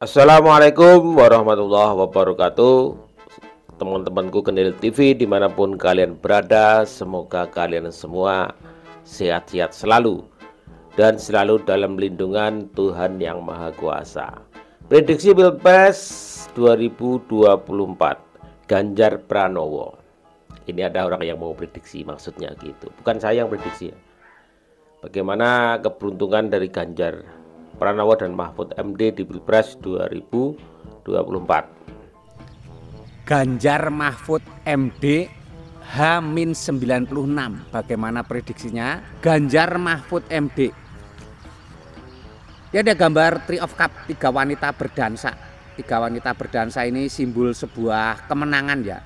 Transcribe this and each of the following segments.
Assalamualaikum warahmatullahi wabarakatuh. Teman-temanku Kendil TV dimanapun kalian berada, semoga kalian semua sehat-sehat selalu dan selalu dalam lindungan Tuhan Yang Maha Kuasa. Prediksi Pilpres 2024 Ganjar Pranowo. Ini ada orang yang mau prediksi, maksudnya gitu. Bukan saya yang prediksi ya. Bagaimana keberuntungan dari Ganjar Pranowo dan Mahfud MD di Pilpres 2024. Ganjar Mahfud MD H-96. Bagaimana prediksinya? Ganjar Mahfud MD. Ini ada gambar Tree of Cup, 3 wanita berdansa. 3 wanita berdansa ini simbol sebuah kemenangan ya.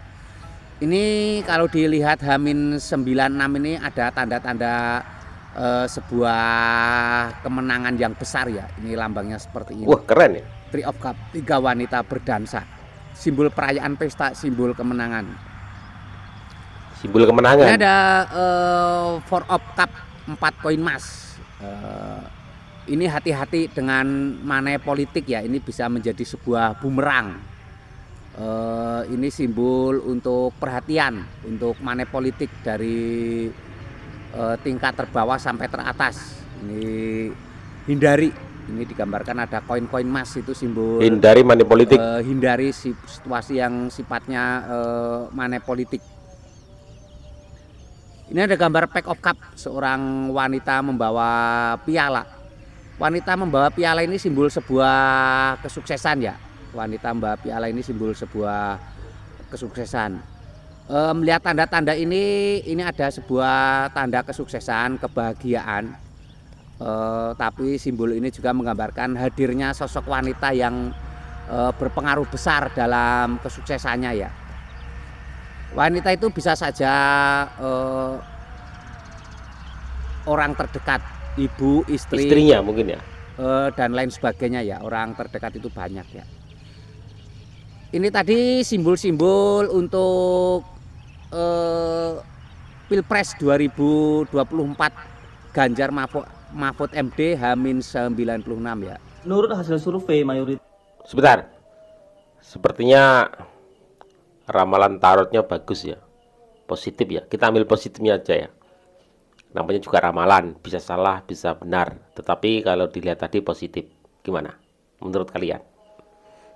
Ini kalau dilihat H-96 ini ada tanda-tanda sebuah kemenangan yang besar ya. Ini lambangnya seperti ini. Wah, keren ya. Tree of Cup, 3 wanita berdansa. Simbol perayaan pesta, simbol kemenangan. Simbol kemenangan. Ini ada 4 of Cup, 4 koin emas. Ini hati-hati dengan money politik ya. Ini bisa menjadi sebuah bumerang. Ini simbol untuk perhatian, untuk money politik dari tingkat terbawah sampai teratas. Ini hindari. Ini digambarkan ada koin-koin emas, itu simbol Hindari money politik. Hindari situasi yang sifatnya money politik. Ini ada gambar pack of cup, seorang wanita membawa piala. Wanita membawa piala ini simbol sebuah kesuksesan ya. Wanita membawa piala ini simbol sebuah kesuksesan. Melihat tanda-tanda ini ada sebuah tanda kesuksesan, kebahagiaan. Tapi simbol ini juga menggambarkan hadirnya sosok wanita yang berpengaruh besar dalam kesuksesannya ya. Wanita itu bisa saja orang terdekat, ibu, istri, Istrinya mungkin ya. Dan lain sebagainya ya. Orang terdekat itu banyak ya. Ini tadi simbol-simbol untuk Pilpres 2024 Ganjar Mahfud MD H-96 ya. Menurut hasil survei mayoritas. Sebentar. Sepertinya ramalan tarotnya bagus ya. Positif ya. Kita ambil positifnya aja ya. Namanya juga ramalan, bisa salah, bisa benar. Tetapi kalau dilihat tadi positif. Gimana menurut kalian?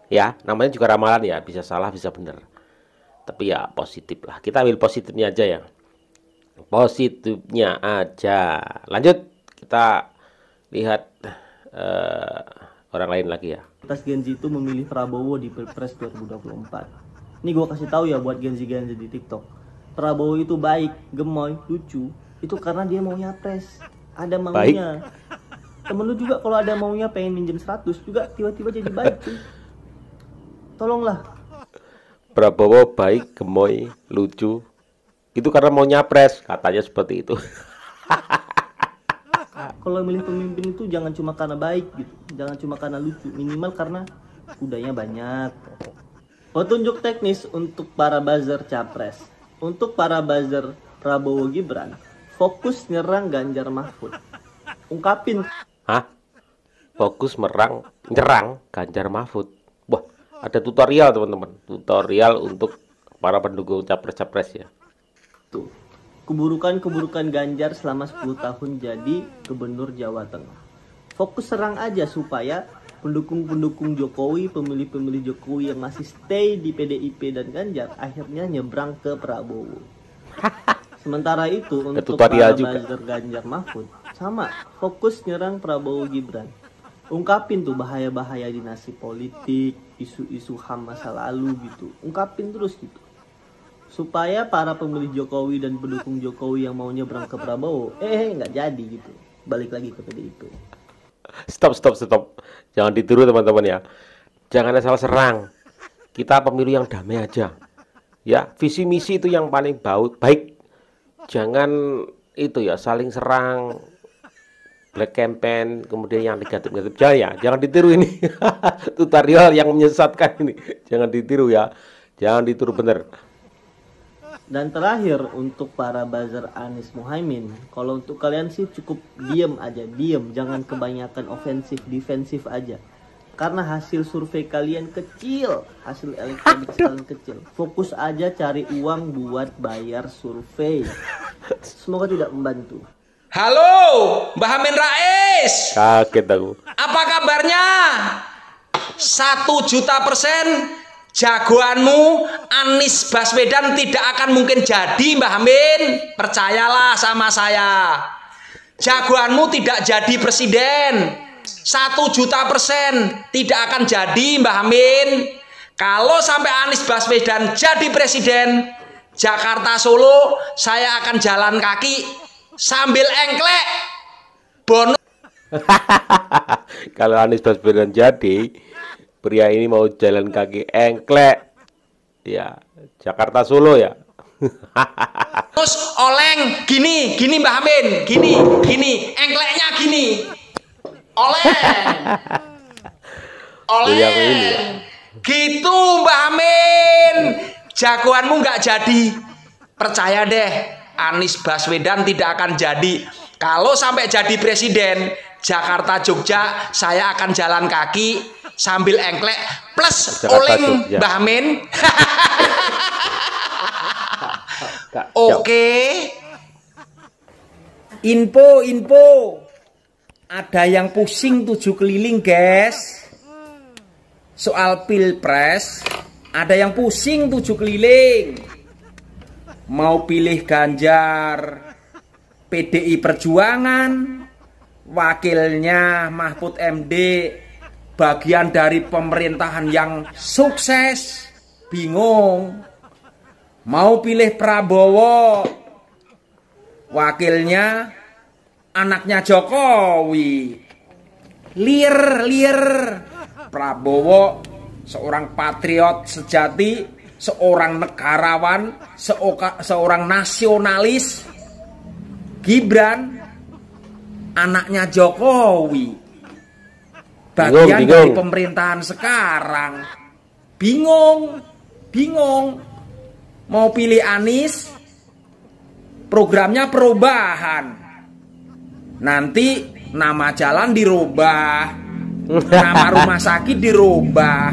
Ya, namanya juga ramalan ya, bisa salah, bisa benar. Tapi ya positif lah. Kita ambil positifnya aja ya. Positifnya aja. Lanjut. Kita lihat orang lain lagi ya. Gen Z itu memilih Prabowo di Pilpres 2024. Ini gue kasih tahu ya buat Gen Z di TikTok. Prabowo itu baik, gemoy, lucu. Itu karena dia mau nyapres. Ada maunya. Temen lu juga kalau ada maunya pengen minjem 100 juga tiba-tiba jadi baik cuy. Tolonglah. Prabowo baik, gemoy, lucu. Itu karena mau nyapres, katanya seperti itu. Kalau milih pemimpin itu jangan cuma karena baik gitu, jangan cuma karena lucu, minimal karena kudanya banyak. Petunjuk teknis untuk para buzzer capres. Untuk para buzzer Prabowo Gibran, fokus nyerang Ganjar Mahfud. Ungkapin. Hah? Fokus nyerang Ganjar Mahfud. Wah, ada tutorial teman-teman. Tutorial untuk para pendukung capres-capres ya. Tuh. Keburukan-keburukan Ganjar selama 10 tahun jadi gubernur Jawa Tengah. Fokus serang aja supaya pendukung-pendukung Jokowi, pemilih-pemilih Jokowi yang masih stay di PDIP dan Ganjar akhirnya nyebrang ke Prabowo. Sementara itu untuk para buzzer Ganjar Mahfud sama, fokus nyerang Prabowo Gibran. Ungkapin tuh bahaya-bahaya dinasti politik, isu-isu HAM masa lalu gitu. Ungkapin terus gitu. Supaya para pemilih Jokowi dan pendukung Jokowi yang mau nyebrang ke Prabowo nggak jadi gitu, balik lagi ke PDIP. Stop, jangan ditiru teman-teman ya. Jangan asal serang. Kita pemilu yang damai aja ya. Visi misi itu yang paling baik. Jangan itu ya, saling serang, black campaign, kemudian yang negatif-negatif. Jangan ditiru ini. Tutorial yang menyesatkan ini. Jangan ditiru ya. Jangan ditiru bener. Dan terakhir untuk para buzzer Anies Muhaimin, kalau untuk kalian sih cukup diem aja, diem, jangan kebanyakan ofensif, defensif aja. Karena hasil survei kalian kecil, hasil elektronik kalian kecil. Fokus aja cari uang buat bayar survei. Semoga tidak membantu. Halo, Mbah Amin Rais. Kaget aku. Apa kabarnya? 1.000.000% jagoanmu Anies Baswedan tidak akan mungkin jadi, Mbah Amin. Percayalah sama saya. Jagoanmu tidak jadi presiden. 1.000.000% tidak akan jadi, Mbah Amin. Kalau sampai Anies Baswedan jadi presiden, Jakarta Solo saya akan jalan kaki sambil engklek. Bonus. Kalau Anies Baswedan jadi, pria ini mau jalan kaki engklek. Ya, Jakarta Solo ya. Terus oleng gini, Mbah Amin, gini, engkleknya gini. Yang ini ya. Gitu Mbah Amin. Jagoanmu nggak jadi. Percaya deh, Anies Baswedan tidak akan jadi. Kalau sampai jadi presiden Jakarta Jogja, saya akan jalan kaki sambil engklek plus Jakarta, oleng Jogja. Mbah Amin. Kak, Oke. Info. Ada yang pusing 7 keliling, guys. Soal Pilpres, ada yang pusing 7 keliling. Mau pilih Ganjar, PDI Perjuangan, wakilnya Mahfud MD, bagian dari pemerintahan yang sukses, bingung. Mau pilih Prabowo, wakilnya anaknya Jokowi, liar. Prabowo seorang patriot sejati, seorang negarawan, seorang nasionalis. Gibran anaknya Jokowi, bagian Bingung. dari pemerintahan sekarang. Bingung. Mau pilih Anies, programnya perubahan. Nanti nama jalan dirubah, nama rumah sakit dirubah.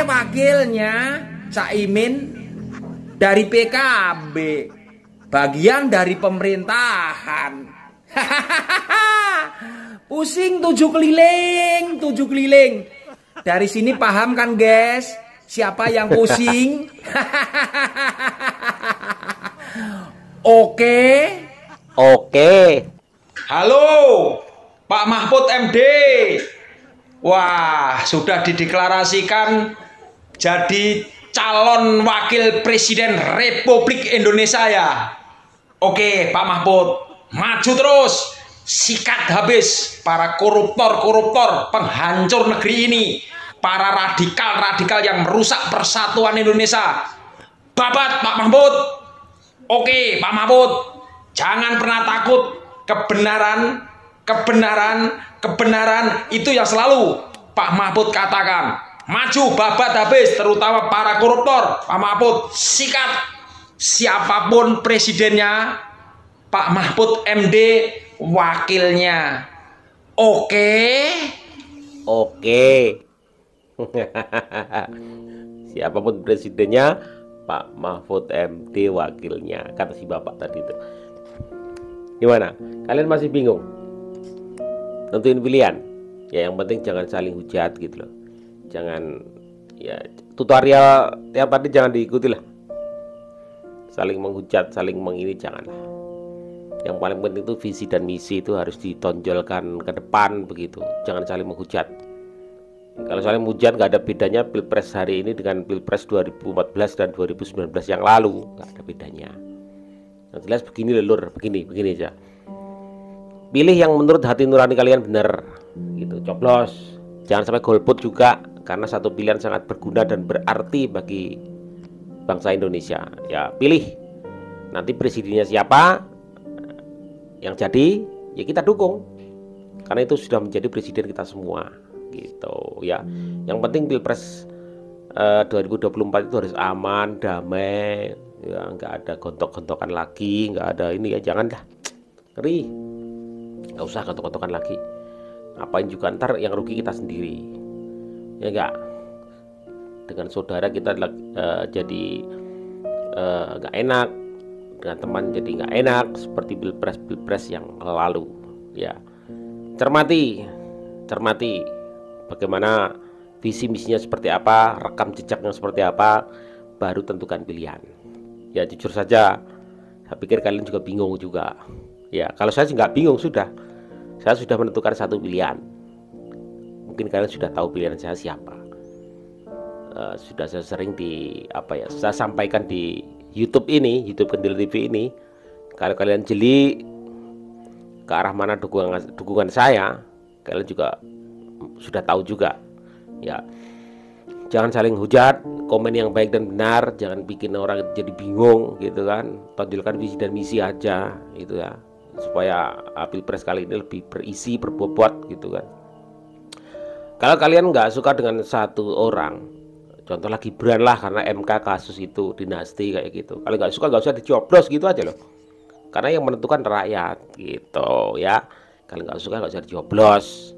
Wakilnya Caimin dari PKB, bagian dari pemerintahan. Pusing 7 keliling. Dari sini paham kan, guys? Siapa yang pusing? Oke. Halo, Pak Mahfud MD. Wah, sudah dideklarasikan jadi calon wakil presiden Republik Indonesia ya. Oke, Pak Mahfud, maju terus. Sikat habis para koruptor penghancur negeri ini. Para radikal yang merusak persatuan Indonesia. Babat Pak Mahfud. Oke, Pak Mahfud, jangan pernah takut. Kebenaran itu yang selalu Pak Mahfud katakan. Maju babat habis, terutama para koruptor. Pak Mahfud sikat. Siapapun presidennya, Pak Mahfud MD wakilnya. Oke. Siapapun presidennya, Pak Mahfud MD wakilnya, kata si bapak tadi itu. Gimana? Kalian masih bingung? Tentuin pilihan. Ya yang penting jangan saling hujat gitu loh. Jangan ya tutorial tiap tadi jangan diikuti lah. Saling menghujat, saling mengini janganlah. Yang paling penting itu visi dan misi itu harus ditonjolkan ke depan begitu. Jangan saling menghujat. Kalau saling menghujat nggak ada bedanya Pilpres hari ini dengan Pilpres 2014 dan 2019 yang lalu, nggak ada bedanya. Yang jelas begini lelur, begini aja. Pilih yang menurut hati nurani kalian benar, gitu. Coblos, jangan sampai golput juga, karena satu pilihan sangat berguna dan berarti bagi bangsa Indonesia. Ya pilih. Nanti presidennya siapa yang jadi, ya kita dukung, karena itu sudah menjadi presiden kita semua, gitu. Ya, yang penting Pilpres 2024 itu harus aman, damai. Ya nggak ada gontok-gontokan lagi, nggak ada ini ya, jangan dah, ngeri, nggak usah gontok-gontokan lagi. Ngapain juga, ntar yang rugi kita sendiri. ya enggak? Dengan saudara kita jadi nggak enak, dengan teman jadi nggak enak, seperti pilpres yang lalu. Ya, cermati bagaimana visi misinya seperti apa, rekam jejaknya seperti apa, baru tentukan pilihan. Ya jujur saja, saya pikir kalian juga bingung juga. Ya kalau saya sih nggak bingung, saya sudah menentukan satu pilihan. Mungkin kalian sudah tahu pilihan saya siapa. Sudah saya sering saya sampaikan di YouTube Kendil TV ini. Kalau kalian jeli ke arah mana dukungan saya, kalian juga sudah tahu juga. Ya, jangan saling hujat, komen yang baik dan benar, jangan bikin orang jadi bingung gitu kan. Tonjolkan visi dan misi aja gitu ya, supaya pilpres kali ini lebih berisi, berbobot gitu kan. Kalau kalian nggak suka dengan satu orang, contohlah Gibran lah, karena MK kasus itu dinasti kayak gitu. Kalau nggak suka nggak usah dicoblos gitu aja loh. Karena yang menentukan rakyat gitu ya. Kalau nggak suka nggak usah dicoblos.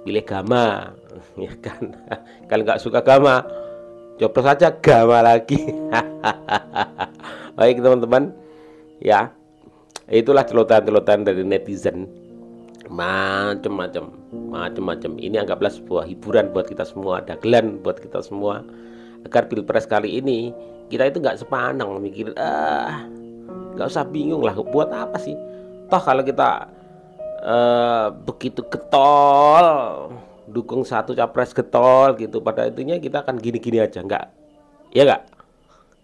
Pilih Gama, ya kan. Kalau nggak suka Gama, coblos aja Gama lagi. Baik teman-teman, ya itulah celotehan-celotehan dari netizen. Macam-macam. Ini anggaplah sebuah hiburan buat kita semua, dagelan buat kita semua, agar pilpres kali ini kita itu nggak sepanang mikir, nggak usah bingung lah, buat apa sih? Toh kalau kita begitu getol dukung satu capres getol gitu, pada intinya kita akan gini-gini aja, nggak? Ya nggak?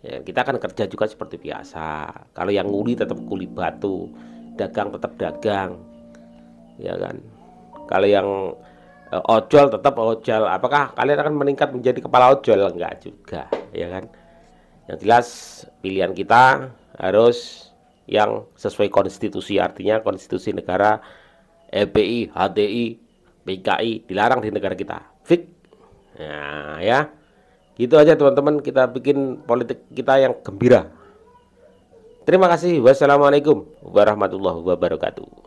Ya, kita akan kerja juga seperti biasa. Kalau yang nguli tetap kuli batu, dagang tetap dagang. Ya kan, kalau yang ojol tetap ojol. Apakah kalian akan meningkat menjadi kepala ojol? Enggak juga, ya kan. Yang jelas pilihan kita harus yang sesuai konstitusi, artinya konstitusi negara. FPI, HTI, PKI dilarang di negara kita, fix. Nah ya, gitu aja teman-teman, kita bikin politik kita yang gembira. Terima kasih. Wassalamualaikum warahmatullahi wabarakatuh.